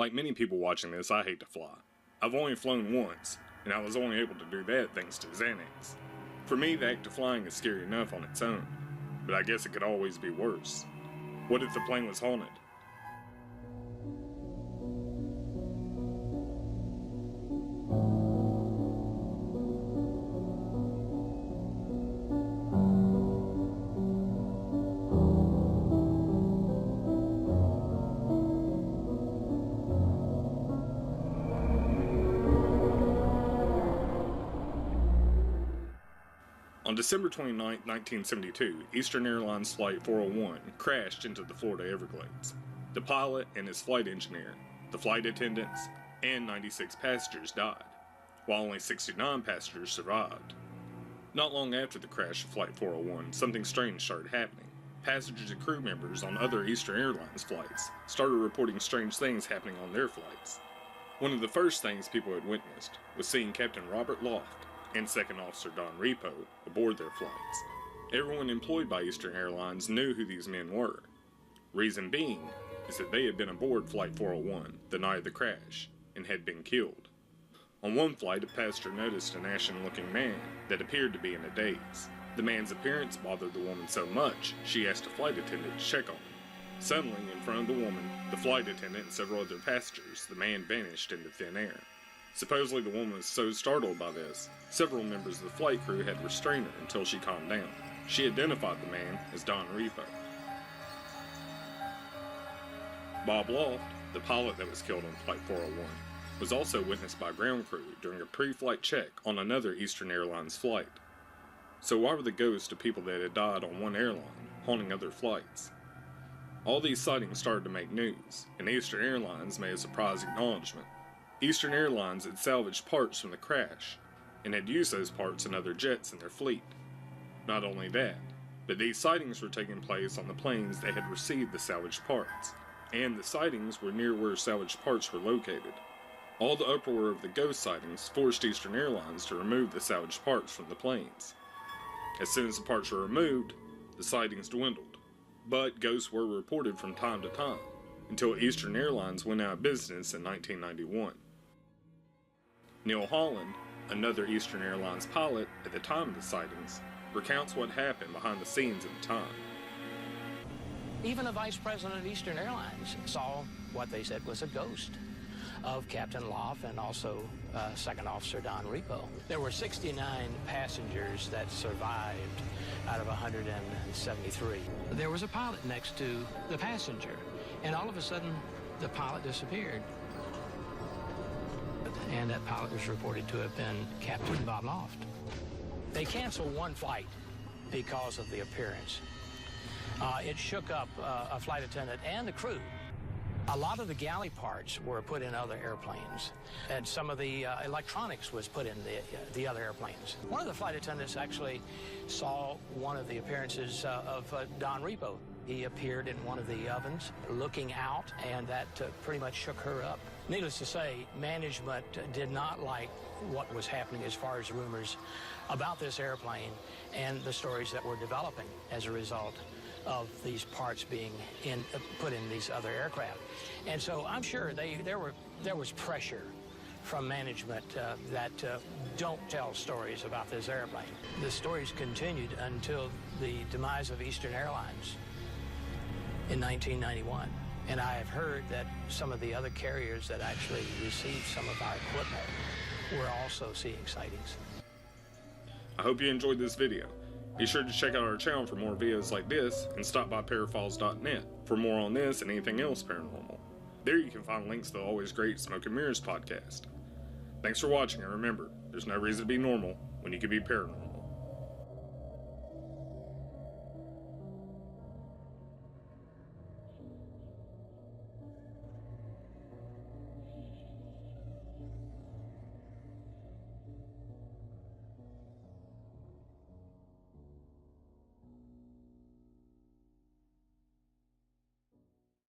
Like many people watching this, I hate to fly. I've only flown once, and I was only able to do that thanks to Xanax. For me, the act of flying is scary enough on its own, but I guess it could always be worse. What if the plane was haunted? On December 29, 1972, Eastern Airlines Flight 401 crashed into the Florida Everglades. The pilot and his flight engineer, the flight attendants, and 96 passengers died, while only 69 passengers survived. Not long after the crash of Flight 401, something strange started happening. Passengers and crew members on other Eastern Airlines flights started reporting strange things happening on their flights. One of the first things people had witnessed was seeing Captain Robert Loft and Second Officer Don Repo aboard their flights. Everyone employed by Eastern Airlines knew who these men were. Reason being is that they had been aboard Flight 401 the night of the crash and had been killed. On one flight, a passenger noticed an ashen-looking man that appeared to be in a daze. The man's appearance bothered the woman so much, she asked a flight attendant to check on him. Suddenly, in front of the woman, the flight attendant, and several other passengers, the man vanished into thin air. Supposedly the woman was so startled by this, several members of the flight crew had restrained her until she calmed down. She identified the man as Don Repo. Bob Loft, the pilot that was killed on Flight 401, was also witnessed by ground crew during a pre-flight check on another Eastern Airlines flight. So why were the ghosts of people that had died on one airline haunting other flights? All these sightings started to make news, and Eastern Airlines made a surprise acknowledgement. Eastern Airlines had salvaged parts from the crash, and had used those parts in other jets in their fleet. Not only that, but these sightings were taking place on the planes that had received the salvaged parts, and the sightings were near where salvaged parts were located. All the uproar of the ghost sightings forced Eastern Airlines to remove the salvaged parts from the planes. As soon as the parts were removed, the sightings dwindled, but ghosts were reported from time to time, until Eastern Airlines went out of business in 1991. Neil Holland, another Eastern Airlines pilot at the time of the sightings, recounts what happened behind the scenes at the time. Even the vice president of Eastern Airlines saw what they said was a ghost of Captain Loft and also Second Officer Don Repo. There were 69 passengers that survived out of 173. There was a pilot next to the passenger, and all of a sudden, the pilot disappeared. And that pilot was reported to have been Captain Bob Loft. They canceled one flight because of the appearance. It shook up a flight attendant and the crew. A lot of the galley parts were put in other airplanes, and some of the electronics was put in the other airplanes. One of the flight attendants actually saw one of the appearances of Don Repo. He appeared in one of the ovens looking out, and that pretty much shook her up. Needless to say, management did not like what was happening as far as rumors about this airplane and the stories that were developing as a result of these parts being put in these other aircraft. And so I'm sure there was pressure from management that don't tell stories about this airplane. The stories continued until the demise of Eastern Airlines in 1991. And I have heard that some of the other carriers that actually received some of our equipment were also seeing sightings. I hope you enjoyed this video. Be sure to check out our channel for more videos like this, and stop by parafiles.net for more on this and anything else paranormal. There you can find links to the always great Smoke and Mirrors podcast. Thanks for watching, and remember, there's no reason to be normal when you can be paranormal.